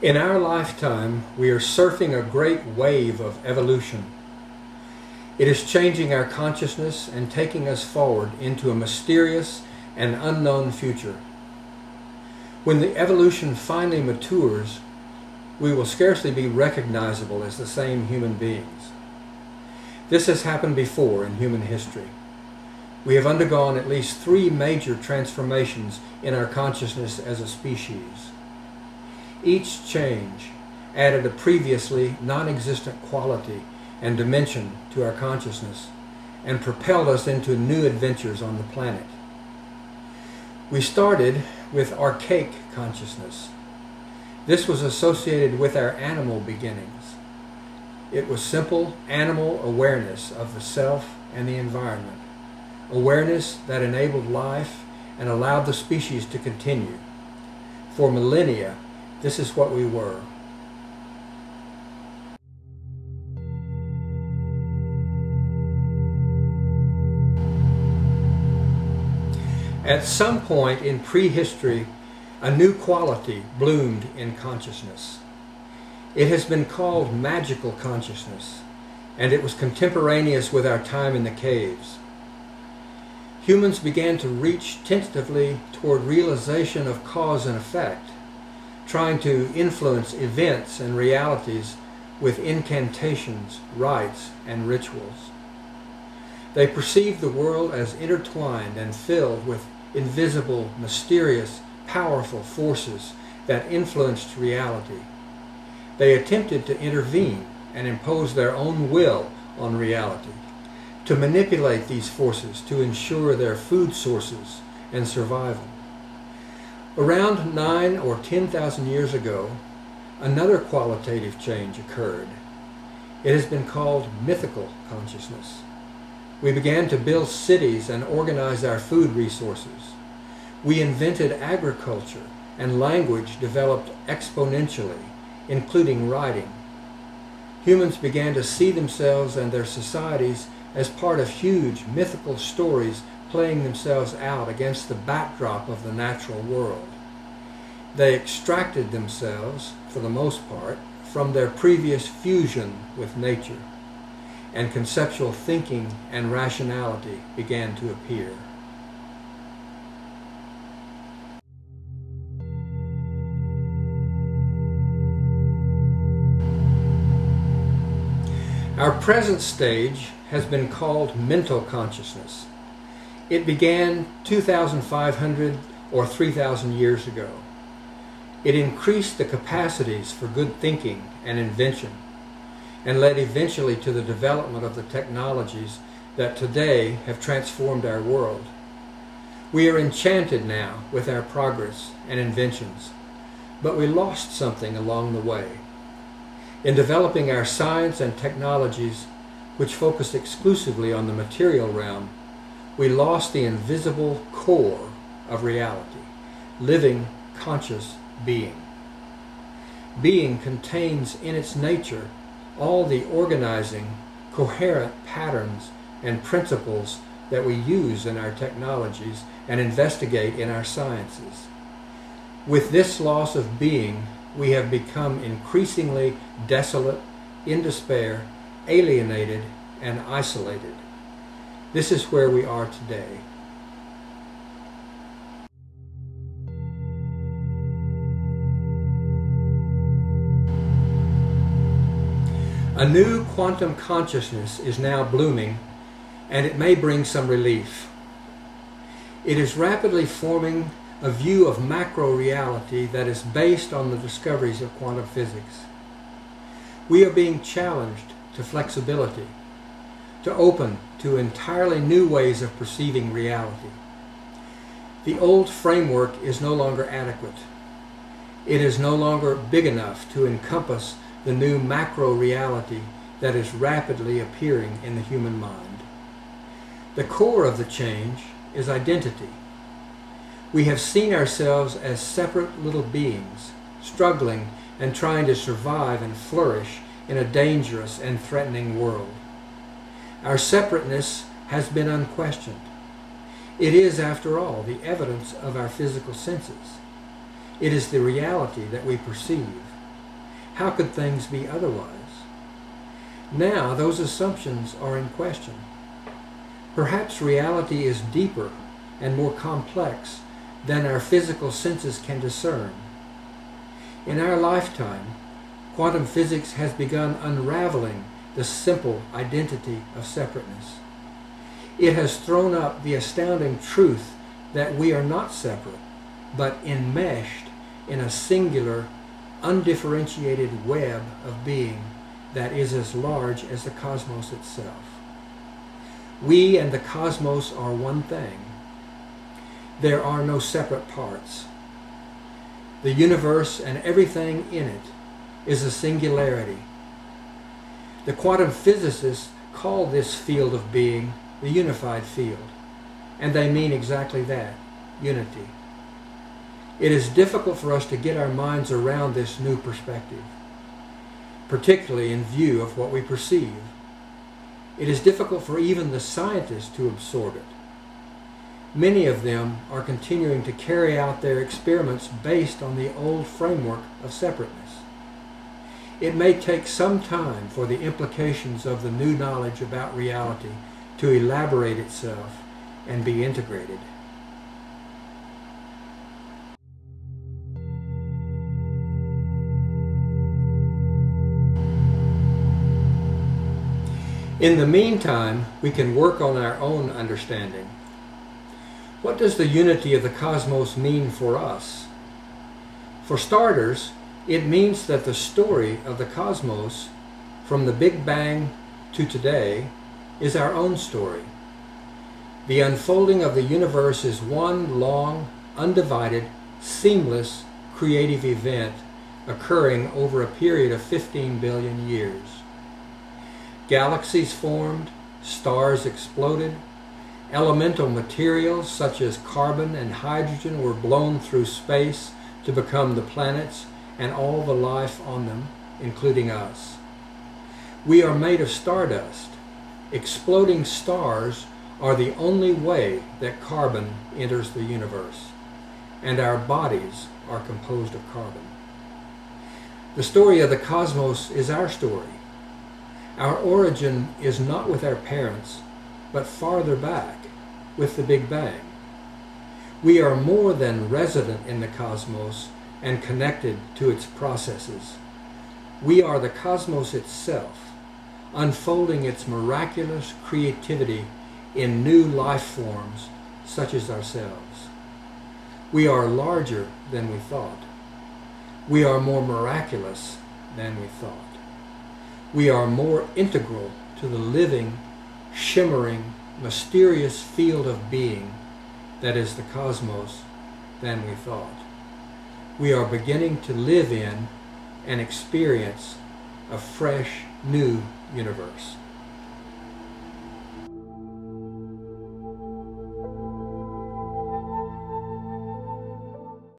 In our lifetime, we are surfing a great wave of evolution. It is changing our consciousness and taking us forward into a mysterious and unknown future. When the evolution finally matures, we will scarcely be recognizable as the same human beings. This has happened before in human history. We have undergone at least 3 major transformations in our consciousness as a species. Each change added a previously non-existent quality and dimension to our consciousness and propelled us into new adventures on the planet. We started with archaic consciousness. This was associated with our animal beginnings. It was simple animal awareness of the self and the environment, awareness that enabled life and allowed the species to continue. For millennia, this is what we were. At some point in prehistory, a new quality bloomed in consciousness. It has been called magical consciousness, and it was contemporaneous with our time in the caves. Humans began to reach tentatively toward realization of cause and effect, trying to influence events and realities with incantations, rites, and rituals. They perceived the world as intertwined and filled with invisible, mysterious, powerful forces that influenced reality. They attempted to intervene and impose their own will on reality, to manipulate these forces to ensure their food sources and survival. Around 9,000 or 10,000 years ago, another qualitative change occurred. It has been called mythical consciousness. We began to build cities and organize our food resources. We invented agriculture, and language developed exponentially, including writing. Humans began to see themselves and their societies as part of huge mythical stories playing themselves out against the backdrop of the natural world. They extracted themselves, for the most part, from their previous fusion with nature, and conceptual thinking and rationality began to appear. Our present stage has been called mental consciousness. It began 2,500 or 3,000 years ago. It increased the capacities for good thinking and invention, and led eventually to the development of the technologies that today have transformed our world. We are enchanted now with our progress and inventions, but we lost something along the way. In developing our science and technologies, which focused exclusively on the material realm, we lost the invisible core of reality, living, conscious being. Being contains in its nature all the organizing, coherent patterns and principles that we use in our technologies and investigate in our sciences. With this loss of being, we have become increasingly desolate, in despair, alienated, and isolated. This is where we are today. A new quantum consciousness is now blooming, and it may bring some relief. It is rapidly forming a view of macro reality that is based on the discoveries of quantum physics. We are being challenged to flexibility, to open to entirely new ways of perceiving reality. The old framework is no longer adequate. It is no longer big enough to encompass the new macro reality that is rapidly appearing in the human mind. The core of the change is identity. We have seen ourselves as separate little beings, struggling and trying to survive and flourish in a dangerous and threatening world. Our separateness has been unquestioned. It is, after all, the evidence of our physical senses. It is the reality that we perceive. How could things be otherwise? Now those assumptions are in question. Perhaps reality is deeper and more complex than our physical senses can discern. In our lifetime, quantum physics has begun unraveling the simple identity of separateness. It has thrown up the astounding truth that we are not separate, but enmeshed in a singular, undifferentiated web of being that is as large as the cosmos itself. We and the cosmos are one thing. There are no separate parts. The universe and everything in it is a singularity. The quantum physicists call this field of being the unified field, and they mean exactly that, unity. It is difficult for us to get our minds around this new perspective, particularly in view of what we perceive. It is difficult for even the scientists to absorb it. Many of them are continuing to carry out their experiments based on the old framework of separateness. It may take some time for the implications of the new knowledge about reality to elaborate itself and be integrated. In the meantime, we can work on our own understanding. What does the unity of the cosmos mean for us? For starters, it means that the story of the cosmos, from the Big Bang to today, is our own story. The unfolding of the universe is one long, undivided, seamless, creative event occurring over a period of 15 billion years. Galaxies formed, stars exploded, elemental materials such as carbon and hydrogen were blown through space to become the planets and all the life on them, including us. We are made of stardust. Exploding stars are the only way that carbon enters the universe, and our bodies are composed of carbon. The story of the cosmos is our story. Our origin is not with our parents, but farther back, with the Big Bang. We are more than resident in the cosmos and connected to its processes. We are the cosmos itself, unfolding its miraculous creativity in new life forms such as ourselves. We are larger than we thought. We are more miraculous than we thought. We are more integral to the living, shimmering, mysterious field of being that is the cosmos than we thought. We are beginning to live in and experience a fresh, new universe.